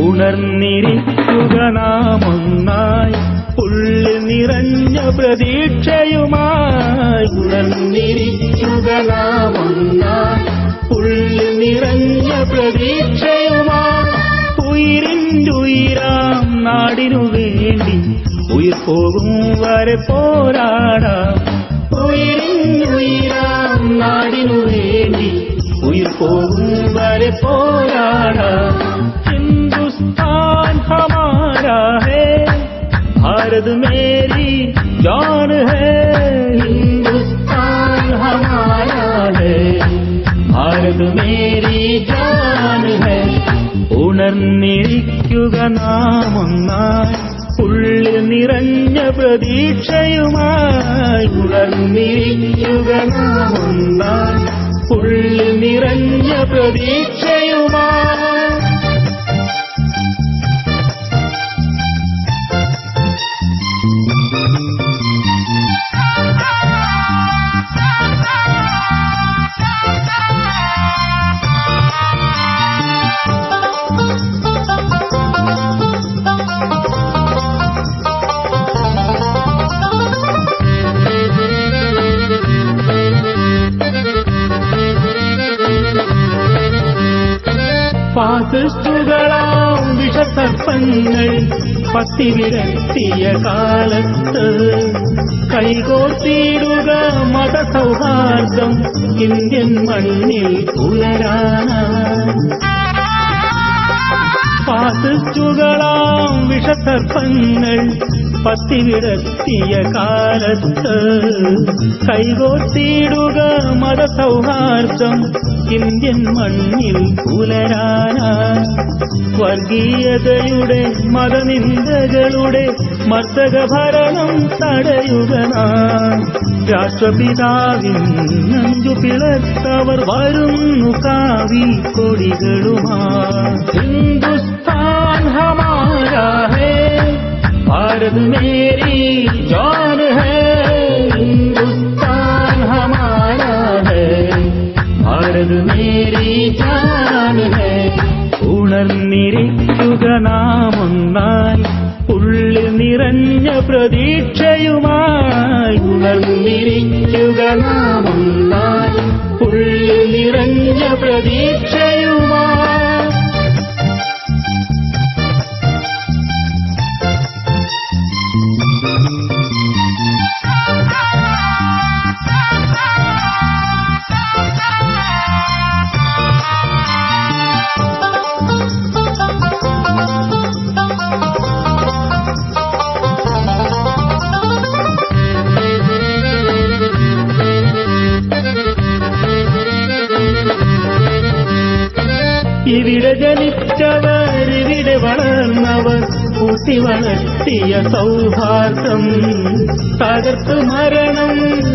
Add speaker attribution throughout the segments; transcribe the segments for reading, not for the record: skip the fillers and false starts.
Speaker 1: ഉണർന്നിരിക്കുക നാം ഒന്നായി ഉള്ളിൽ നിറഞ്ഞ പ്രതീക്ഷയുമായി. ഉണർന്നിരിക്കുക നാം ഒന്നായി ഉള്ളിൽ നിറഞ്ഞ പ്രതീക്ഷയുമായി. ഉയിരിൻ്റെ ഉയിരാം നാടിനു വേണ്ടി ഉയിർ പോകും വരെ പോരാടാം. ഉയിരിൻ്റെ ഉയിരാം നാടിനു വേണ്ടി ഉയിർ പോകും വരെ പോരാടാം. हिंदुस्तान हमारा है, भारत मेरी जान है. हिंदुस्तान हमारा है, भारत मेरी जान है. ഉണർന്നിരിക്കുക നാം ഒന്നായി ഉള്ളിൽ നിറഞ്ഞ പ്രതീക്ഷയുമായി. ഉണർന്നിരിക്കുക നാം ഒന്നായി ഉള്ളിൽ നിറഞ്ഞ പ്രതീക്ഷയുമായി. ഫാസിസ്റ്റുകളാം വിഷസർപ്പങ്ങൾ പത്തിവിരട്ടിയ കാലത്ത് കൈകോർത്തിടുക മതസൗഹാർദ്ദം ഇന്ത്യൻ മണ്ണിൽ ഉയരാനായി. ഫാസിസ്റ്റുകളാം വിഷസർപ്പങ്ങൾ പത്തിവിരട്ടിയ കാലത്ത് കൈകോർത്തിടുക മതസൗഹാർദ്ദം ഇന്ത്യൻ മണ്ണിൽ പുലരാനായി. വർഗീയതയുടെ മതനിന്ദകളുടെ മർദ്ദക ഭരണം തടയുക നാം. രാഷ്ട്രപിതാവിൻ നെഞ്ചു പിളർത്തവർ വരുന്നു കാവി കൊടികളുമായി. ഹിന്ദുസ്ഥാൻ ഹമാരാ ഹേ, ഭാരത് മേരി ജാൻ ഹേ. ഹിന്ദുസ്ഥാൻ ഹമാരാ ഹേ, ഭാരത് മേരി ജാൻ ഹേ. ഉണർന്നിരിക്കുക നാം ഒന്നായി ഉള്ളിൽ നിറഞ്ഞ പ്രതീക്ഷയുമായി. ഉണർന്നിരിക്കുക നാം ഒന്നായി ഉള്ളിൽ നിറഞ്ഞ പ്രതീക്ഷയുമായി. ഇവിടെ ജനിച്ചവർ ഇവിടെ വളർന്നവർ കൂട്ടി വളർത്തിയ സൗഹാർദ്ദം തകർത്ത് മരണം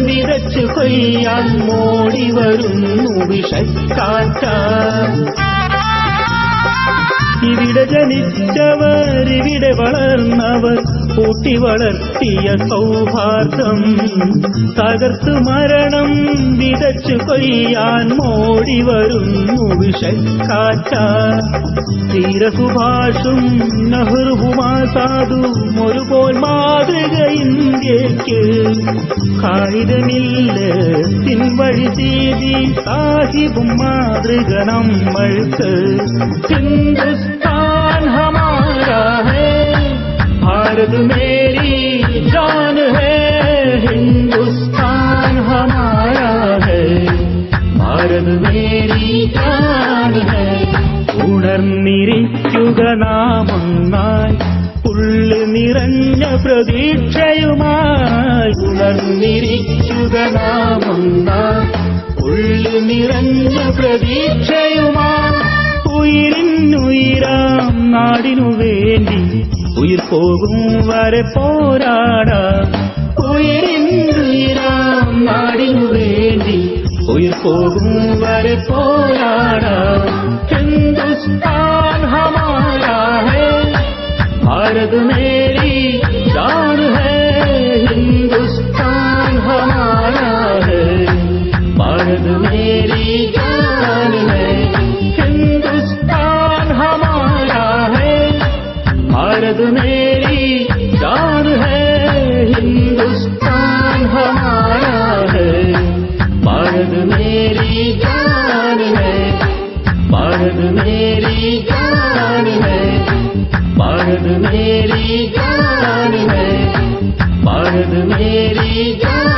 Speaker 1: വിതച്ചു കൊയ്യാൻ മോടി വരുന്നു വിഷക്കാറ്റ. ഇവിടെ ജനിച്ചവർ ഇവിടെ വളർന്നവർ കൂട്ടി വളർത്തിയ സൗഹാർദ്ദം തകർത്ത് മരണം വിതച്ചു കൊയ്യാൻ മോടി വരുന്നു വിഷക്കാറ്റ. ധീരസുഭാഷും നെഹ്റുവും ആസാദും ഒരുപോൽ മാതൃക ഇന്ത്യക്ക്. കായികമില്ലത്തിൻ വഴി ചെയ്തി സാഹിബും മാതൃക നമ്മൾക്ക്. हिंदुस्तान हमारा है, भारत मेरी जान है. हिंदुस्तान हमारा है, भारत मेरी जान है. ഉണർന്നിരിക്കുക നാം ഒന്നായി ഉള്ളിൽ നിറഞ്ഞ പ്രതീക്ഷയുമായി. ഉണർന്നിരിക്കുക നാം ഒന്നായി ഉള്ളിൽ നിറഞ്ഞ പ്രതീക്ഷയുമായി. ഉയിരിനുയിരാം നാടിനു വേണ്ടി ഉയിർ പോകും വരെ പോരാടാം. ഉയിരിന്തുയിരാം നാടിനു വേണ്ടി ഉയിർ പോകും വരെ പോരാടാം. ഹിന്ദുസ്ഥാൻ ഹമാരാ ഹൈ, ഭാരത് മേരി ജാൻ ഹൈ. ഹിന്ദുസ്ഥാൻ ഹമാരാ ഹൈ, ഭാരത് മേരി ജാൻ ഹൈ. ഹിന്ദുസ്ഥാൻ ഹമാരാ ഹൈ, ഭാരത് മേരി ജാൻ ഹൈ. ഹിന്ദുസ്ഥാൻ ഹമാരാ ഹൈ, ഭാരത് മേരി ജാൻ ഹൈ. ഭാരത് മേരി ജാൻ ഹൈ, ഭാരത് മേരി ജാൻ ഹൈ. ഭാരത് മേരി ജാൻ